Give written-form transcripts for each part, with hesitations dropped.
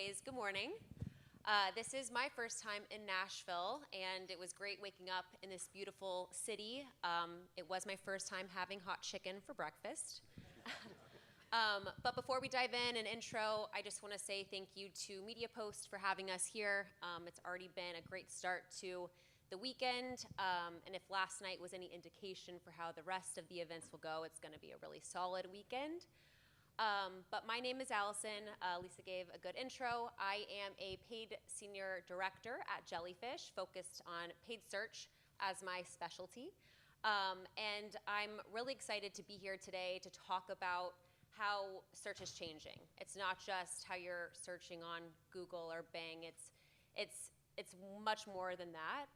anyways, good morning. This is my first time in Nashville, and it was great waking up in this beautiful city. It was my first time having hot chicken for breakfast. But before we dive in an intro, I just want to say thank you to MediaPost for having us here. It's already been a great start to the weekend, and if last night was any indication for how the rest of the events will go, it's going to be a really solid weekend. But my name is Alyson. Lisa gave a good intro. I am a paid senior director at Jellyfish, focused on paid search as my specialty. And I'm really excited to be here today to talk about how search is changing. It's not just how you're searching on Google or Bing. It's much more than that.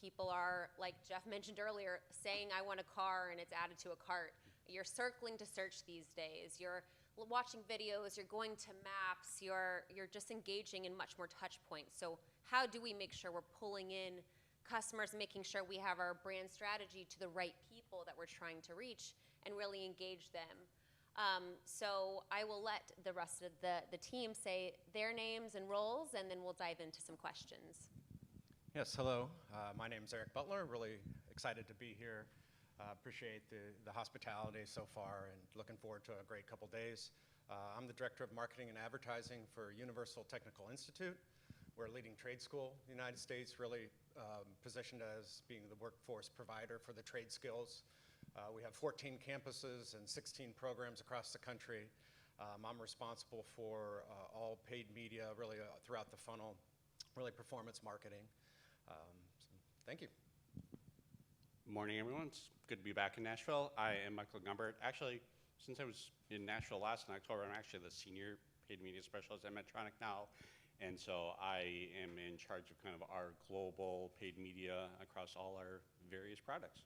People are, like Jeff mentioned earlier, saying I want a car and it's added to a cart. You're circling to search these days. You're watching videos, you're going to maps, you're just engaging in much more touch points. So how do we make sure we're pulling in customers, making sure we have our brand strategy to the right people that we're trying to reach and really engage them? So I will let the rest of the team say their names and roles, and then we'll dive into some questions. Yes, hello. My name is Erik Butler. Really excited to be here. Appreciate the hospitality so far and looking forward to a great couple days. I'm the Director of Marketing and Advertising for Universal Technical Institute. We're a leading trade school in the United States, really positioned as being the workforce provider for the trade skills. We have 14 campuses and 16 programs across the country. I'm responsible for all paid media, really throughout the funnel, really performance marketing. So thank you. Morning, everyone. It's good to be back in Nashville. I am Micheal Gumbert. Actually, since I was in Nashville last in October, I'm actually the senior paid media specialist at Medtronic now. And so I am in charge of kind of our global paid media across all our various products.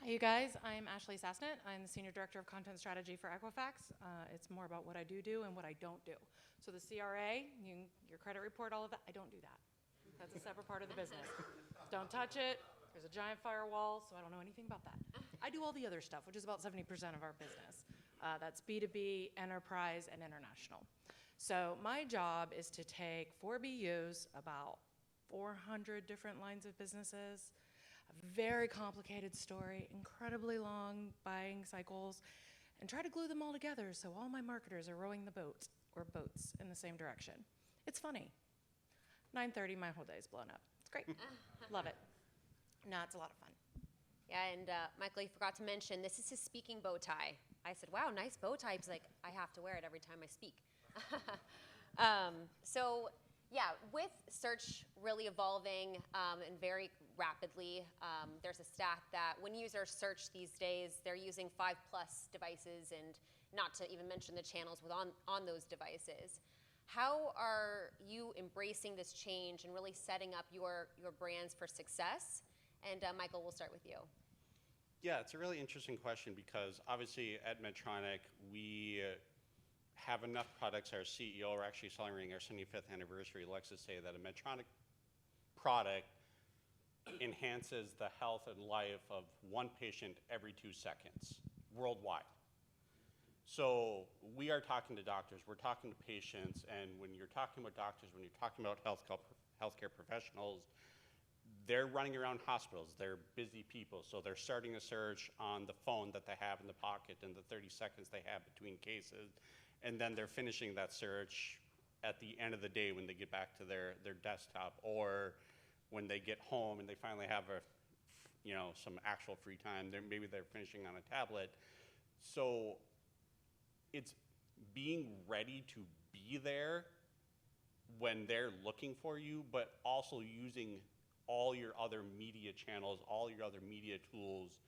Hi, you guys. I'm Ashley Sasnett. I'm the Senior Director of Content Strategy for Equifax. It's more about what I do and what I don't do. So the CRA, your credit report, all of that, I don't do that. That's a separate part of the business. Don't touch it. There's a giant firewall, so I don't know anything about that. I do all the other stuff, which is about 70% of our business. That's B2B, enterprise, and international. So my job is to take 4 BUs, about 400 different lines of businesses, a very complicated story, incredibly long buying cycles, and try to glue them all together so all my marketers are rowing the boat, or boats, in the same direction. It's funny. 9:30, my whole day is blown up. It's great. Love it. No, it's a lot of fun. Yeah, and Michael, you forgot to mention, this is his speaking bow tie. I said, wow, nice bow tie. He's like, I have to wear it every time I speak. So, yeah, with search really evolving and very rapidly, there's a stat that when users search these days, they're using 5+ devices, and not to even mention the channels on those devices. How are you embracing this change and really setting up your brands for success? And Michael, we'll start with you. Yeah, it's a really interesting question because obviously at Medtronic, we have enough products. Our CEO, we're actually celebrating our 75th anniversary, likes to say that a Medtronic product enhances the health and life of one patient every 2 seconds worldwide. So we are talking to doctors, we're talking to patients, and when you're talking about doctors, when you're talking about healthcare professionals, they're running around hospitals, they're busy people, so they're starting a search on the phone that they have in the pocket in the 30 seconds they have between cases, and then they're finishing that search at the end of the day when they get back to their desktop, or when they get home and they finally have some actual free time, maybe they're finishing on a tablet. So it's being ready to be there when they're looking for you, but also using all your other media channels, all your other media tools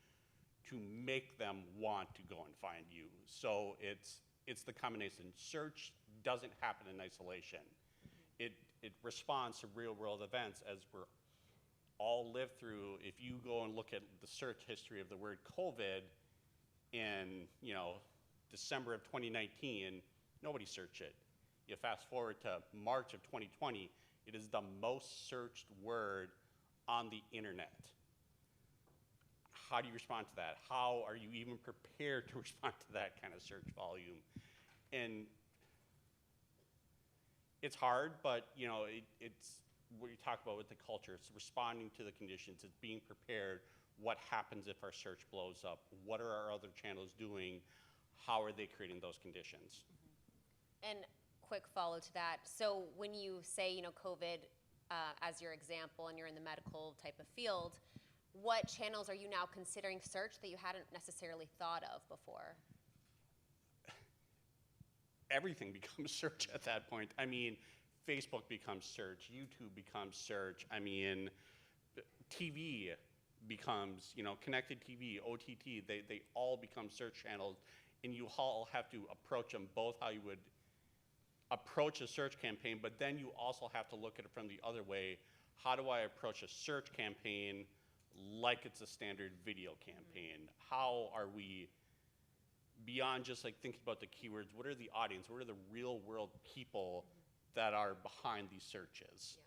to make them want to go and find you. So it's the combination. Search doesn't happen in isolation. It responds to real world events as we're all lived through. If you go and look at the search history of the word COVID in December of 2019, nobody searched it. You fast forward to March of 2020, it is the most searched word on the internet. How do you respond to that? How are you even prepared to respond to that kind of search volume? And it's hard, but it's what you talk about with the culture. It's responding to the conditions. It's being prepared. What happens if our search blows up? What are our other channels doing? How are they creating those conditions? And quick follow to that. So when you say, COVID as your example, and you're in the medical type of field, what channels are you now considering search that you hadn't necessarily thought of before? Everything becomes search at that point. I mean, Facebook becomes search, YouTube becomes search. I mean, TV becomes, connected TV, OTT, they all become search channels, and you all have to approach them both how you would approach a search campaign, but then you also have to look at it from the other way. How do I approach a search campaign like it's a standard video campaign? How are we, beyond just like thinking about the keywords, what are the audience, what are the real world people that are behind these searches?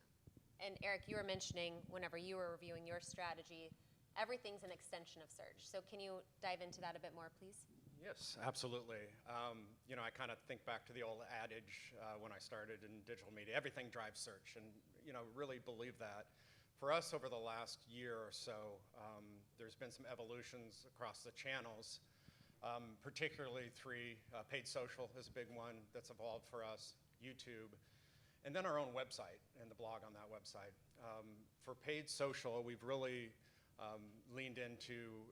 Yeah. And Erik, you were mentioning whenever you were reviewing your strategy, everything's an extension of search. So can you dive into that a bit more, please? Yes, absolutely. I kind of think back to the old adage when I started in digital media, everything drives search, and really believe that. For us, over the last year or so, there's been some evolutions across the channels, particularly three. Paid social is a big one that's evolved for us, YouTube, and then our own website and the blog on that website. For paid social, we've really leaned into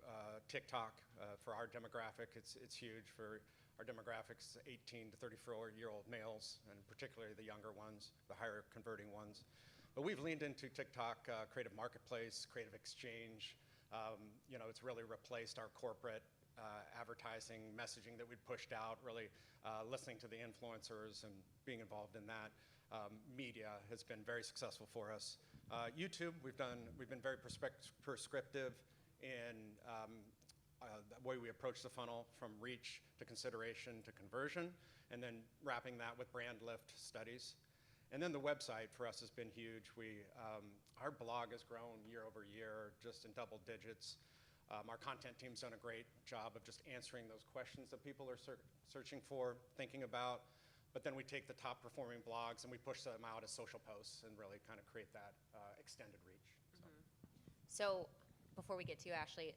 TikTok for our demographic. It's huge for our demographics, 18 to 34-year-old males, and particularly the younger ones, the higher converting ones. But we've leaned into TikTok, creative marketplace, creative exchange. It's really replaced our corporate advertising messaging that we'd pushed out, really listening to the influencers and being involved in that. Media has been very successful for us. YouTube, we've been very prescriptive in the way we approach the funnel, from reach to consideration to conversion, and then wrapping that with brand lift studies. And then the website for us has been huge. Our blog has grown year over year, just in double digits. Our content team's done a great job of just answering those questions that people are searching for, thinking about. But then we take the top performing blogs and we push them out as social posts and really kind of create that extended reach. So before we get to you, Ashley,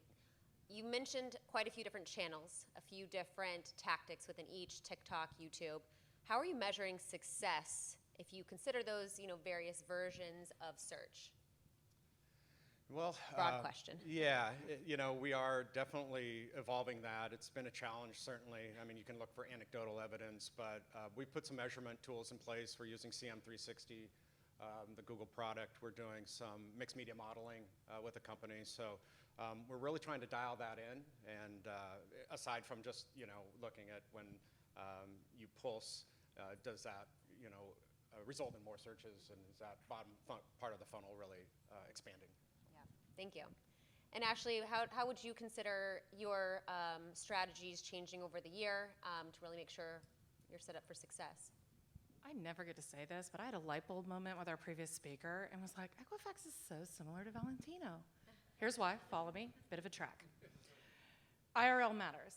you mentioned quite a few different channels, a few different tactics within each, TikTok, YouTube. How are you measuring success if you consider those, various versions of search? Well, broad question. Yeah, we are definitely evolving that. It's been a challenge, certainly. I mean, you can look for anecdotal evidence, but we've put some measurement tools in place. We're using CM360, the Google product. We're doing some mixed media modeling with the company. So we're really trying to dial that in. And aside from just, looking at when you pulse, does that, result in more searches, and is that bottom part of the funnel really expanding? Thank you. And Ashley, how would you consider your strategies changing over the year to really make sure you're set up for success? I never get to say this, but I had a light bulb moment with our previous speaker and was like, Equifax is so similar to Valentino. Here's why. Follow me. Bit of a track. IRL matters.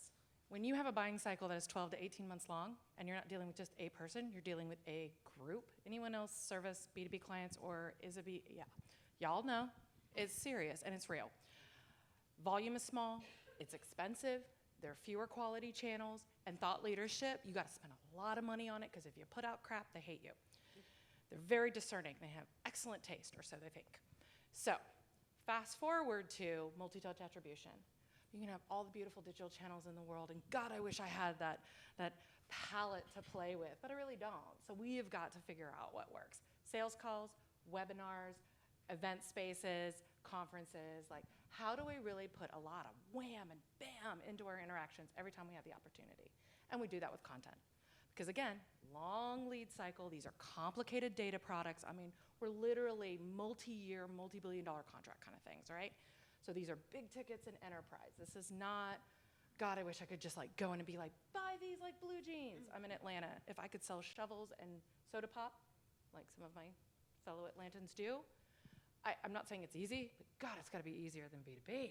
When you have a buying cycle that is 12 to 18 months long, and you're not dealing with just a person, you're dealing with a group. Anyone else service B2B clients or is a B? Yeah. Y'all know. It's serious and it's real. Volume is small, it's expensive, there are fewer quality channels, and thought leadership, you gotta spend a lot of money on it because if you put out crap, they hate you. They're very discerning, they have excellent taste, or so they think. So, fast forward to multi-touch attribution. You can have all the beautiful digital channels in the world, and God, I wish I had that palette to play with, but I really don't. So we have got to figure out what works. Sales calls, webinars, event spaces, conferences, like how do we really put a lot of wham and bam into our interactions every time we have the opportunity? And we do that with content. Because again, long lead cycle, these are complicated data products. I mean, we're literally multi-year, multi-billion-dollar contract kind of things, right? So these are big tickets in enterprise. This is not, God, I wish I could just like go in and be like, buy these like blue jeans. I'm in Atlanta. If I could sell shovels and soda pop, like some of my fellow Atlantans do, I'm not saying it's easy, but God, it's got to be easier than B2B.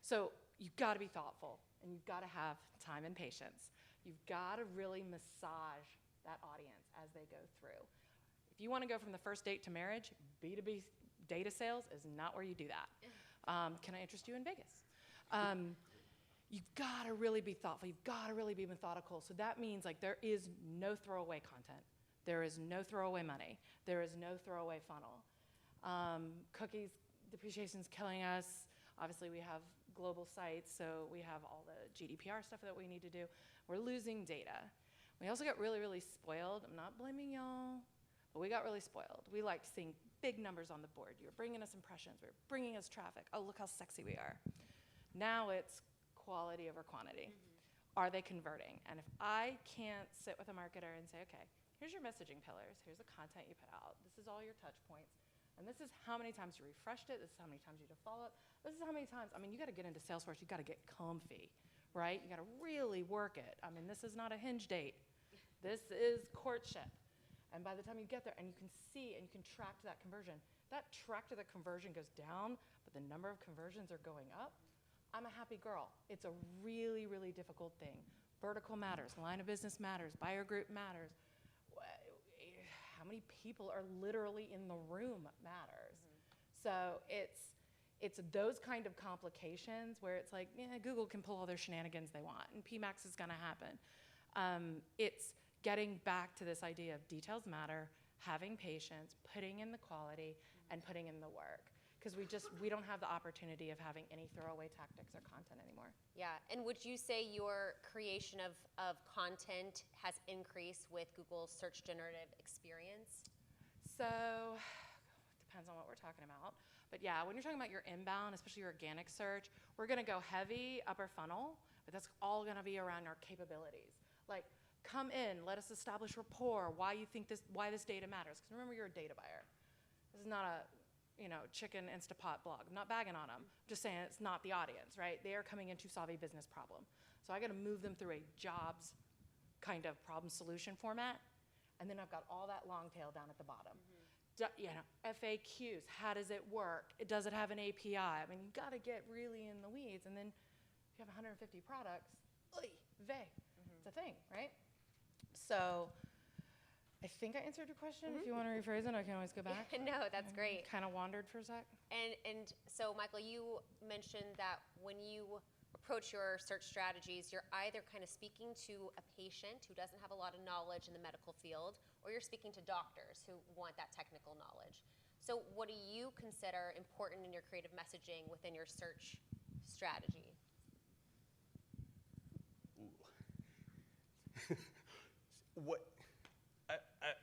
So you've got to be thoughtful, and you've got to have time and patience. You've got to really massage that audience as they go through. you want to go from the first date to marriage, B2B data sales is not where you do that. Can I interest you in Vegas? You've got to really be thoughtful. You've got to really be methodical. So that means like there is no throwaway content. There is no throwaway money. There is no throwaway funnel. Cookies depreciation's killing us. Obviously, we have global sites, so we have all the GDPR stuff that we need to do. We're losing data. We also got really, really spoiled. I'm not blaming y'all, but we got really spoiled. We liked seeing big numbers on the board. You were bringing us impressions. We were bringing us traffic. Oh, look how sexy we are. Now it's quality over quantity. Are they converting? And if I can't sit with a marketer and say, okay, here's your messaging pillars. Here's the content you put out. This is all your touch points. And this is how many times you refreshed it. This is how many times you did follow up. This is how many times. I mean, you got to get into Salesforce. You got to get comfy, right? You got to really work it. I mean, this is not a hinge date. This is courtship. And by the time you get there and you can see and you can track to that conversion to the conversion goes down, but the number of conversions are going up, I'm a happy girl. It's a really, really difficult thing. Vertical matters, line of business matters, buyer group matters. How many people are literally in the room matters. So it's those kind of complications where it's like, yeah, Google can pull all their shenanigans they want, and PMAX is gonna happen. It's getting back to this idea of details matter, having patience, putting in the quality, and putting in the work. Because we don't have the opportunity of having any throwaway tactics or content anymore. Yeah, and would you say your creation of content has increased with Google's search generative experience? So, depends on what we're talking about. But yeah, when you're talking about your inbound, especially your organic search, we're gonna go heavy upper funnel, but that's all gonna be around our capabilities. Like, come in, let us establish rapport, why this data matters. Because remember, you're a data buyer. This is not a chicken Instapot blog. I'm not bagging on them. I'm just saying it's not the audience, right? They are coming in to solve a business problem. So I got to move them through a jobs kind of problem solution format, and then I've got all that long tail down at the bottom. FAQs, how does it work? Does it have an API? I mean, you got to get really in the weeds, and then if you have 150 products, it's a thing, right? So I think I answered your question. If you want to rephrase it, I can always go back. No, that's great. Kind of wandered for a sec. And so, Micheal, you mentioned that when you approach your search strategies, you're either kind of speaking to a patient who doesn't have a lot of knowledge in the medical field, or you're speaking to doctors who want that technical knowledge. So what do you consider important in your creative messaging within your search strategy?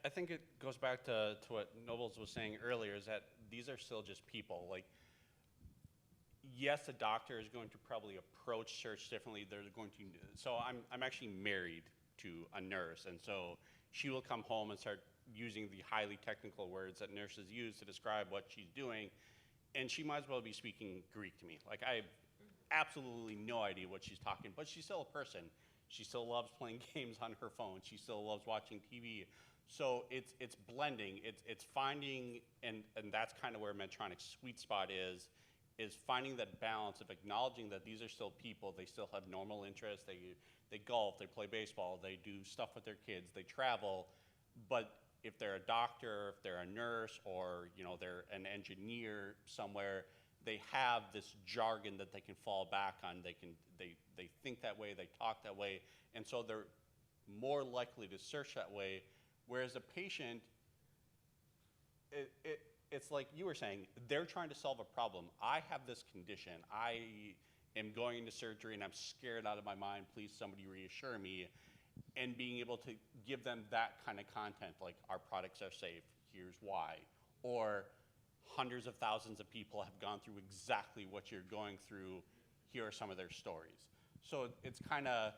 I think it goes back to what Nobles was saying earlier, is that these are still just people. Like, yes, a doctor is going to probably approach search differently. They're going to, so I'm actually married to a nurse, and so she will come home and start using the highly technical words that nurses use to describe what she's doing, and she might as well be speaking Greek to me. Like, I have absolutely no idea what she's talking, but she's still a person. She still loves playing games on her phone. She still loves watching TV. So it's blending. It's finding, and that's kind of where Medtronic's sweet spot is finding that balance of acknowledging that these are still people. They still have normal interests. They golf. They play baseball. They do stuff with their kids. They travel. But if they're a doctor, if they're a nurse, or they're an engineer somewhere, they have this jargon that they can fall back on. They think that way. They talk that way, and so they're more likely to search that way. Whereas a patient, it's like you were saying, they're trying to solve a problem. I have this condition. I am going into surgery and I'm scared out of my mind. Please, somebody reassure me. And being able to give them that kind of content, like our products are safe, here's why. Or hundreds of thousands of people have gone through exactly what you're going through. Here are some of their stories. So it's kind of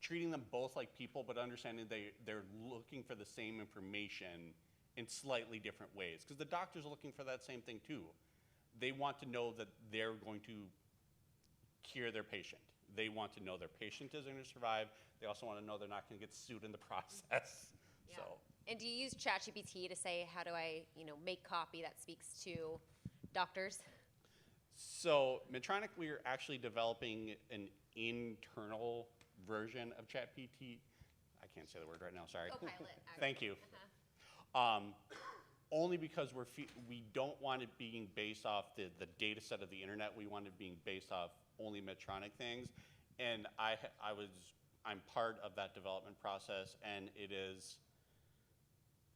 treating them both like people, but understanding they're looking for the same information in slightly different ways. Because the doctor's looking for that same thing too. They want to know that they're going to cure their patient. They want to know their patient is going to survive. They also want to know they're not going to get sued in the process. Yeah. So. And do you use ChatGPT to say, how do I make copy that speaks to doctors? So Medtronic, we are actually developing an internal version of ChatGPT. I can't say the word right now, sorry. Copilot. Thank you. Only because we don't want it being based off the data set of the internet. We want it being based off only Medtronic things. And I'm part of that development process, and it is,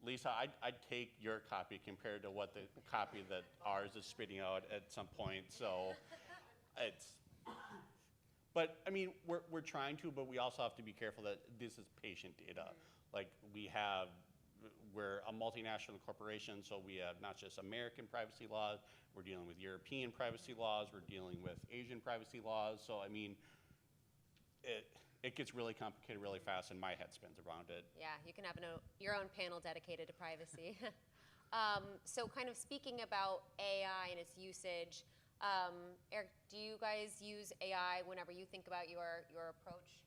Lisa, I'd take your copy compared to what the copy that ours is spitting out at some point. So but I mean, we're trying to, but we also have to be careful that this is patient data. Like we're a multinational corporation, so we have not just American privacy laws, we're dealing with European privacy laws, we're dealing with Asian privacy laws. So I mean, it gets really complicated really fast, and my head spins around it. Yeah, you can have your own panel dedicated to privacy. So kind of speaking about AI and its usage, Erik, do you guys use AI whenever you think about your approach?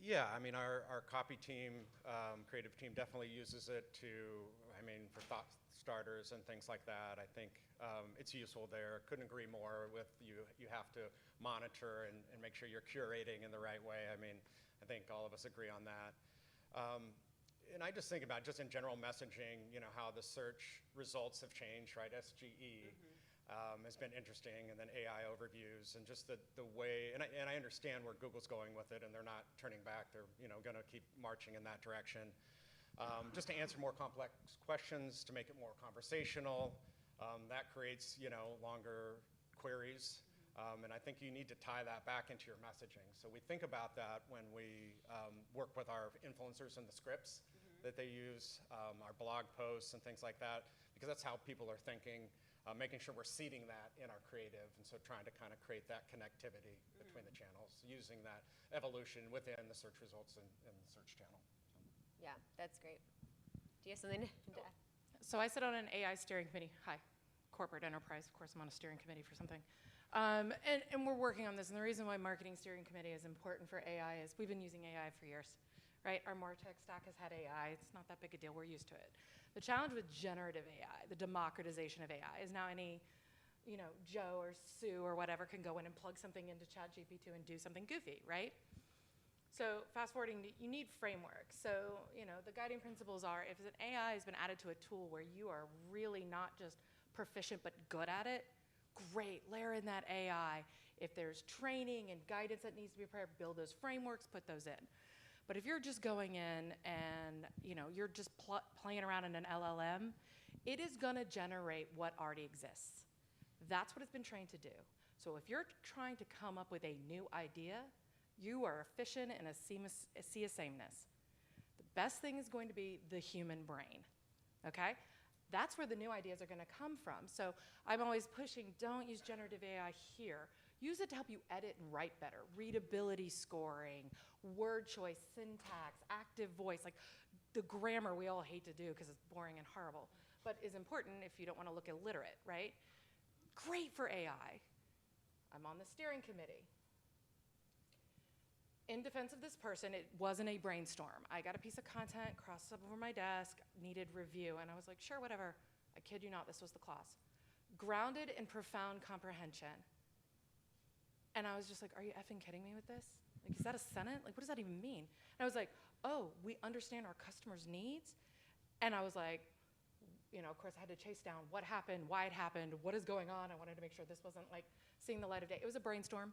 Yeah, I mean, our copy team, creative team definitely uses it for thought starters and things like that. I think it's useful there. Couldn't agree more with you. You have to monitor and make sure you're curating in the right way. I mean, I think all of us agree on that. And I just think about, just in general messaging, how the search results have changed, right? SGE. Has been interesting, and then AI overviews, and just the way, and I understand where Google's going with it, and they're not turning back. They're going to keep marching in that direction. Just to answer more complex questions, to make it more conversational, that creates longer queries, and I think you need to tie that back into your messaging. So we think about that when we work with our influencers and the scripts that they use, our blog posts and things like that, because that's how people are thinking. Making sure we're seeding that in our creative, and so trying to kind of create that connectivity between the channels, using that evolution within the search results and the search channel. Yeah, that's great. Do you have something to add? So I sit on an AI steering committee. Hi, corporate enterprise. Of course, I'm on a steering committee for something. And we're working on this, and the reason why marketing steering committee is important for AI is we've been using AI for years, right? Our MarTech stack has had AI. It's not that big a deal. We're used to it. The challenge with generative AI, the democratization of AI, is now any, Joe or Sue or whatever can go in and plug something into ChatGPT and do something goofy, right? So fast forwarding, you need framework. So, the guiding principles are, if an AI has been added to a tool where you are really not just proficient but good at it, great, layer in that AI. If there's training and guidance that needs to be prepared, build those frameworks, put those in. But if you're just going in and you're just playing around in an LLM, it is going to generate what already exists. That's what it's been trained to do. So if you're trying to come up with a new idea, you are efficient in a sea of sameness. The best thing is going to be the human brain, okay? That's where the new ideas are going to come from. So I'm always pushing, don't use generative AI here. Use it to help you edit and write better. Readability scoring, word choice, syntax, active voice, like the grammar we all hate to do because it's boring and horrible, but is important if you don't want to look illiterate, right? Great for AI. I'm on the steering committee. In defense of this person, it wasn't a brainstorm. I got a piece of content, crossed up over my desk, needed review, and I was like, sure, whatever. I kid you not, this was the clause. Grounded in profound comprehension. And I was just like, are you effing kidding me with this? Like, is that a sentence? Like, what does that even mean? And I was like, oh, we understand our customers' needs? And I was like, of course, I had to chase down what happened, why it happened, what is going on. I wanted to make sure this wasn't like seeing the light of day. It was a brainstorm.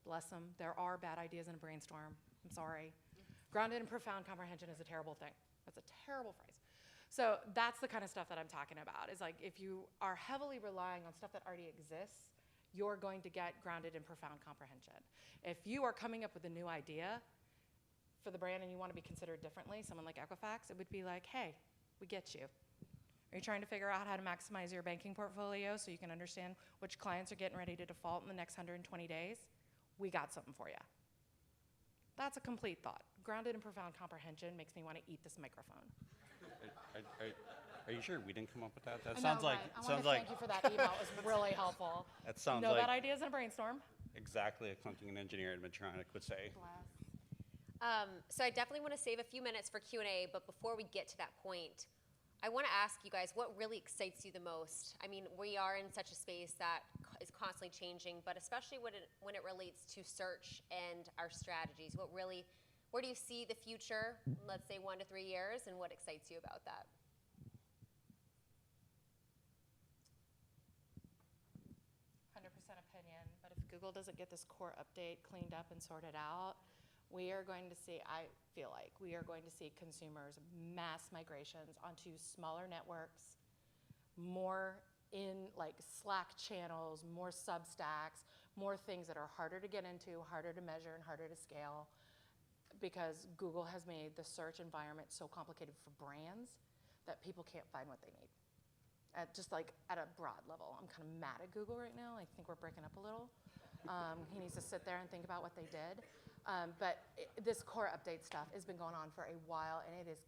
Bless them. There are bad ideas in a brainstorm. I'm sorry. Grounded in profound comprehension is a terrible thing. That's a terrible phrase. So that's the kind of stuff that I'm talking about, is like, if you are heavily relying on stuff that already exists, you're going to get grounded in profound comprehension. If you are coming up with a new idea for the brand and you want to be considered differently, someone like Equifax, it would be like, hey, we get you. Are you trying to figure out how to maximize your banking portfolio so you can understand which clients are getting ready to default in the next 120 days? We got something for you. That's a complete thought. Grounded in profound comprehension makes me want to eat this microphone. Are you sure we didn't come up with that? That I sounds know, like right? I want to thank you for that email. It was really helpful. That sounds no like bad ideas in a brainstorm. exactly something an engineer at Medtronic would say. So I definitely want to save a few minutes for Q&A, but before we get to that point, I want to ask you guys, what really excites you the most? I mean, we are in such a space that is constantly changing, but especially when it relates to search and our strategies, what Where do you see the future, let's say 1 to 3 years, and what excites you about that? 100% opinion, but if Google doesn't get this core update cleaned up and sorted out, we are going to see, I feel like, we are going to see consumers mass migrations onto smaller networks, more in like Slack channels, more Substacks, more things that are harder to get into, harder to measure, and harder to scale, because Google has made the search environment so complicated for brands that people can't find what they need. Just like at a broad level. I'm kind of mad at Google right now. I think we're breaking up a little. He needs to sit there and think about what they did. But this core update stuff has been going on for a while, and it is,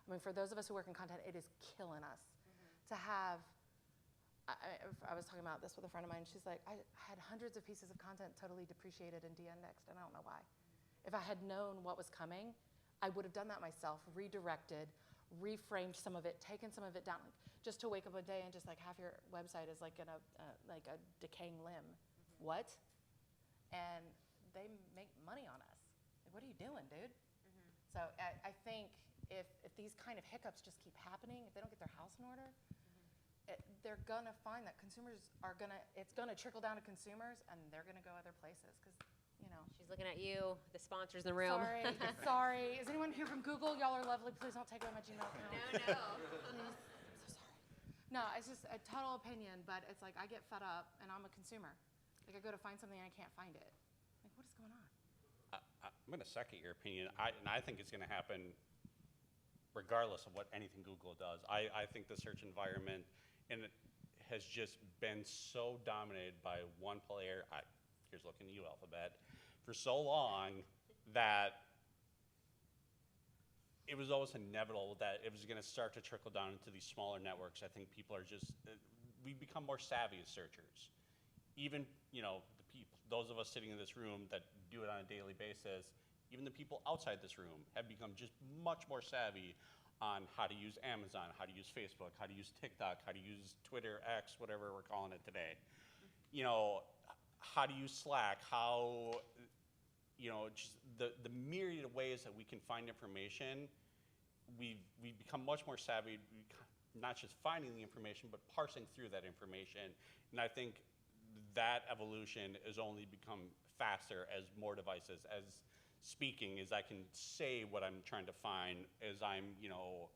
I mean, for those of us who work in content, it is killing us to have, I was talking about this with a friend of mine. She's like, I had hundreds of pieces of content totally depreciated and de-indexed, and I don't know why. If I had known what was coming, I would have done that myself, redirected, reframed some of it, taken some of it down, like, just to wake up a day and just like half your website is like in a decaying limb. What? And they make money on us. Like, what are you doing, dude? So I think if these kind of hiccups just keep happening, if they don't get their house in order, they're gonna find that consumers are it's gonna trickle down to consumers, and they're gonna go other places, because, you know. She's looking at you, the sponsors in the room. Sorry. Is anyone here from Google? Y'all are lovely. Please don't take away my Gmail account. No. I'm so sorry. No, it's just a total opinion, but it's like I get fed up, and I'm a consumer. Like, I go to find something and I can't find it. Like, what is going on? I'm going to second your opinion. I think it's going to happen regardless of what anything Google does. I think the search environment it has just been so dominated by one player. Here's looking at you, Alphabet, for so long that it was always inevitable that it was going to start to trickle down into these smaller networks. I think people are just, we become more savvy as searchers. Even, you know, those of us sitting in this room that do it on a daily basis, even the people outside this room have become just much more savvy on how to use Amazon, how to use Facebook, how to use TikTok, how to use Twitter, X, whatever we're calling it today. You know, how to use Slack, how, you know, just the myriad of ways that we can find information. We've become much more savvy, not just finding the information, but parsing through that information. And I think that evolution has only become faster as more devices, as speaking, as I can say what I'm trying to find, as I'm, you know,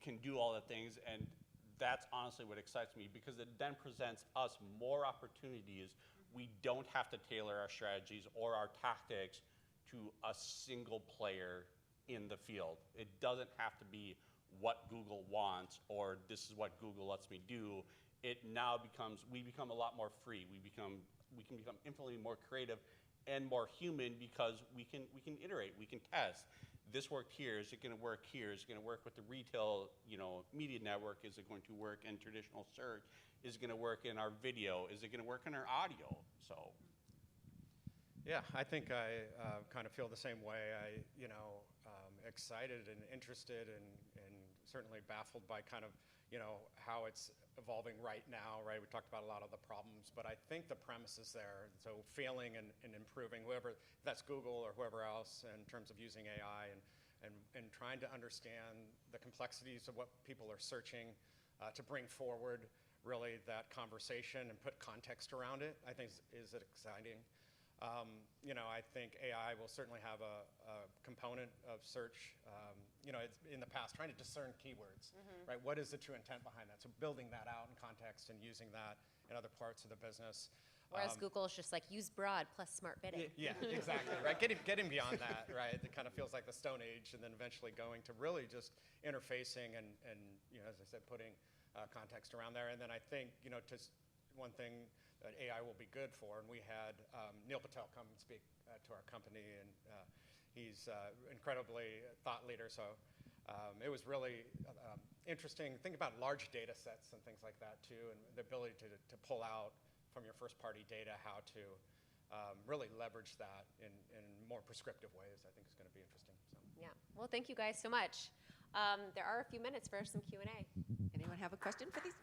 can do all the things. And that's honestly what excites me, because it then presents us more opportunities. We don't have to tailor our strategies or our tactics to a single player in the field. It doesn't have to be what Google wants or this is what Google lets me do. It now becomes, we become a lot more free. We can become infinitely more creative and more human, because we can iterate, we can test. This worked here, is it gonna work here? Is it gonna work with the retail, you know, media network? Is it going to work in traditional search? Is it gonna work in our video? Is it gonna work in our audio? So. Yeah, I think I kind of feel the same way. Excited and interested and certainly baffled by kind of, you know, how it's evolving right now, right? We talked about a lot of the problems, but I think the premise is there. So failing and improving, whoever, that's Google or whoever else, in terms of using AI and trying to understand the complexities of what people are searching to bring forward really that conversation and put context around it, I think is exciting. You know, I think AI will certainly have a component of search. You know, it's in the past trying to discern keywords, right? What is the true intent behind that? So building that out in context and using that in other parts of the business. Whereas Google's just like, use broad plus smart bidding. Yeah, exactly, right? Getting beyond that, right? It kind of feels like the Stone Age, and then eventually going to really just interfacing and you know, as I said, putting context around there. And then I think, you know, one thing that AI will be good for, and we had Neil Patel come and speak to our company, and he's incredibly thought leader, so it was really interesting. Think about large data sets and things like that too, and the ability to pull out from your first party data how to really leverage that in more prescriptive ways, I think is gonna be interesting. So. Yeah, well, thank you guys so much. There are a few minutes for some Q&A. Anyone have a question for these?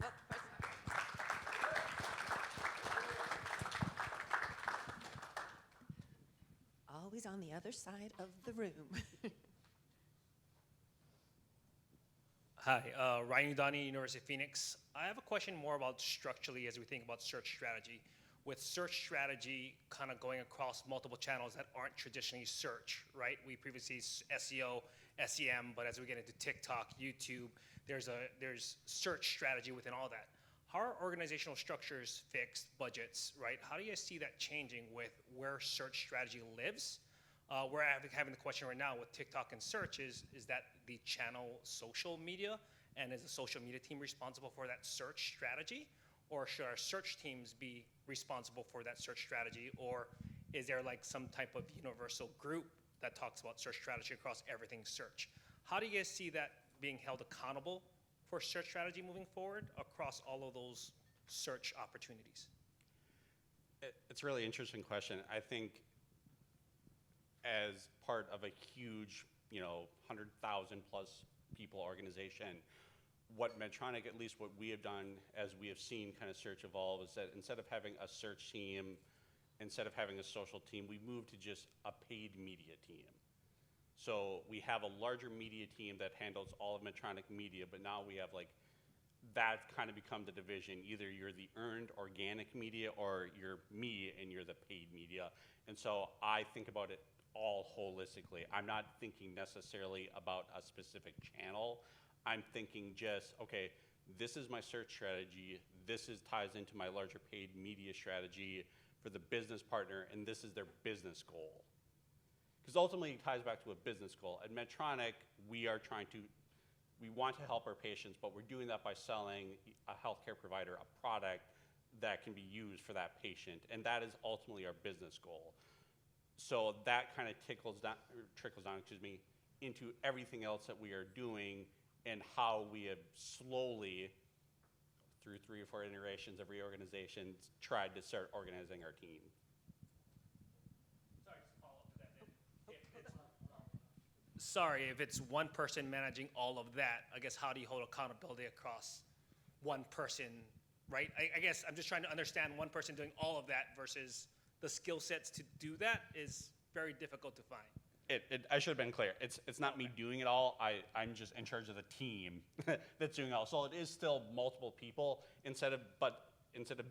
Oh, always on the other side of the room. Hi, Ryan Udani, University of Phoenix. I have a question more about structurally as we think about search strategy. With search strategy kind of going across multiple channels that aren't traditionally search, right? We previously SEO, SEM, but as we get into TikTok, YouTube, there's search strategy within all that. How are organizational structures fixed, budgets, right? How do you see that changing with where search strategy lives? We're having the question right now with TikTok and search is that the channel social media, and is the social media team responsible for that search strategy? Or should our search teams be responsible for that search strategy? Or is there like some type of universal group that talks about search strategy across everything search? How do you guys see that being held accountable for search strategy moving forward across all of those search opportunities? It's a really interesting question. I think as part of a huge, 100,000 plus people organization, what Medtronic, at least what we have done as we have seen kind of search evolve, is that instead of having a search team, instead of having a social team, we moved to just a paid media team. So we have a larger media team that handles all of Medtronic media, but now we have like, that kind of become the division. Either you're the earned organic media or you're me and you're the paid media. And so I think about it all holistically. I'm not thinking necessarily about a specific channel. I'm thinking just, okay, this is my search strategy, this ties into my larger paid media strategy for the business partner, and this is their business goal. Because ultimately it ties back to a business goal. At Medtronic, we want to help our patients, but we're doing that by selling a healthcare provider a product that can be used for that patient, and that is ultimately our business goal. So that kind of trickles down, into everything else that we are doing, and how we have slowly, through 3 or 4 iterations of reorganizations, tried to start organizing our team. Sorry, just to follow up to that. Sorry, if it's one person managing all of that, I guess how do you hold accountability across one person, right? I guess I'm just trying to understand one person doing all of that versus the skill sets to do that is very difficult to find. I should have been clear. It's not me doing it all. I'm just in charge of the team that's doing it all. So it is still multiple people. Instead of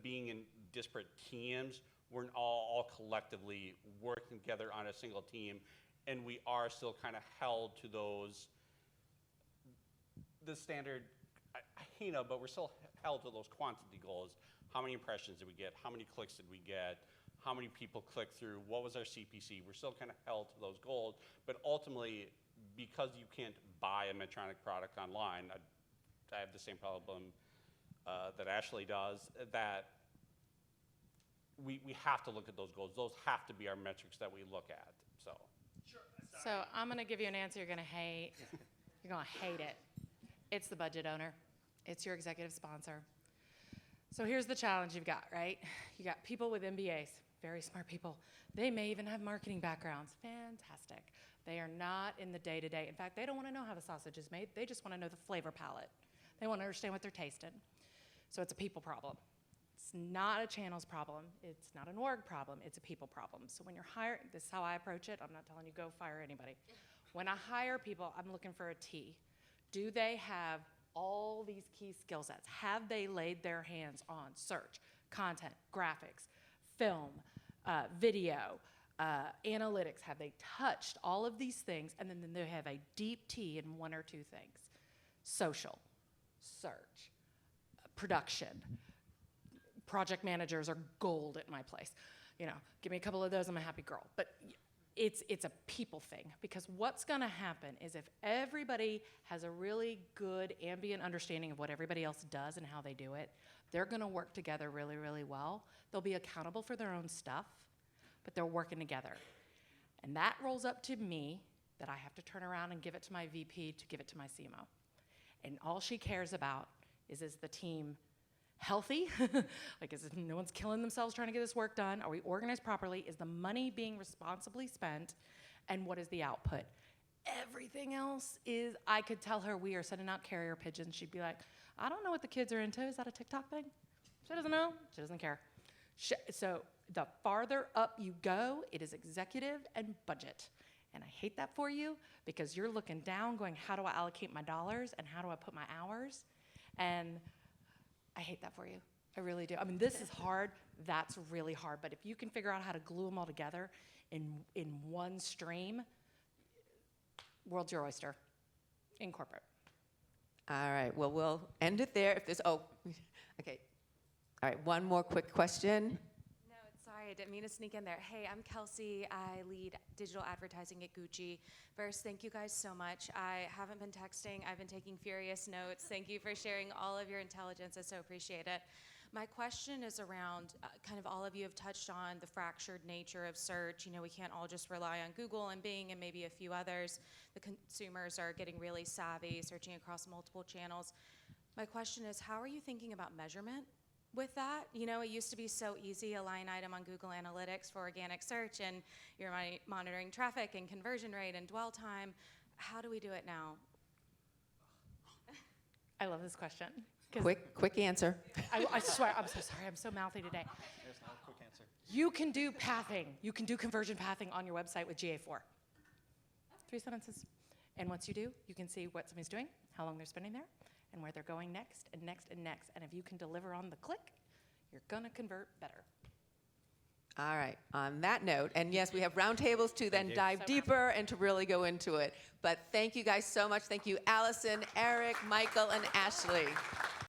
being in disparate teams, we're all collectively working together on a single team, and we are still kind of held to the standard. But we're still held to those quantity goals. How many impressions did we get? How many clicks did we get? How many people clicked through? What was our CPC? We're still kind of held to those goals, but ultimately, because you can't buy a Medtronic product online, I have the same problem that Ashley does, that we have to look at those goals. Those have to be our metrics that we look at, so. Sure. So I'm going to give you an answer you're going to hate. You're going to hate it. It's the budget owner. It's your executive sponsor. So here's the challenge you've got, right? You got people with MBAs, very smart people. They may even have marketing backgrounds. Fantastic. They are not in the day-to-day. In fact, they don't want to know how the sausage is made. They just want to know the flavor palette. They want to understand what they're tasting. So it's a people problem. It's not a channels problem. It's not an org problem. It's a people problem. So when you're hiring, this is how I approach it. I'm not telling you go fire anybody. When I hire people, I'm looking for a T. Do they have all these key skill sets? Have they laid their hands on search, content, graphics, film, video, analytics? Have they touched all of these things? And then they have a deep T in 1 or 2 things. Social, search, production. Project managers are gold at my place. Give me a couple of those, I'm a happy girl. But it's a people thing, because what's going to happen is if everybody has a really good ambient understanding of what everybody else does and how they do it, they're going to work together really, really well. They'll be accountable for their own stuff, but they're working together. And that rolls up to me, that I have to turn around and give it to my VP to give it to my CMO. And all she cares about is the team healthy? Like, no one's killing themselves trying to get this work done? Are we organized properly? Is the money being responsibly spent? And what is the output? Everything else is, I could tell her we are sending out carrier pigeons. She'd be like, I don't know what the kids are into. Is that a TikTok thing? She doesn't know. She doesn't care. So the farther up you go, it is executive and budget. And I hate that for you because you're looking down going, how do I allocate my dollars and how do I put my hours? And I hate that for you. I really do. I mean, this is hard. That's really hard. But if you can figure out how to glue them all together in one stream, world's your oyster in corporate. All right, well, we'll end it there. If there's, okay. All right, one more quick question. No, sorry, I didn't mean to sneak in there. Hey, I'm Kelsey. I lead digital advertising at Gucci. First, thank you guys so much. I haven't been texting. I've been taking furious notes. Thank you for sharing all of your intelligence. I so appreciate it. My question is around kind of all of you have touched on the fractured nature of search. You know, we can't all just rely on Google and Bing and maybe a few others. The consumers are getting really savvy, searching across multiple channels. My question is, how are you thinking about measurement with that? You know, it used to be so easy, a line item on Google Analytics for organic search, and you're monitoring traffic and conversion rate and dwell time. How do we do it now? I love this question. Quick answer. I swear, I'm so sorry. I'm so mouthy today. There's no quick answer. You can do pathing. You can do conversion pathing on your website with GA4. 3 sentences. And once you do, you can see what somebody's doing, how long they're spending there, and where they're going next and next and next. And if you can deliver on the click, you're going to convert better. All right, on that note, and yes, we have roundtables to then dive deeper and to really go into it. But thank you guys so much. Thank you, Alyson, Erik, Micheal, and Ashley.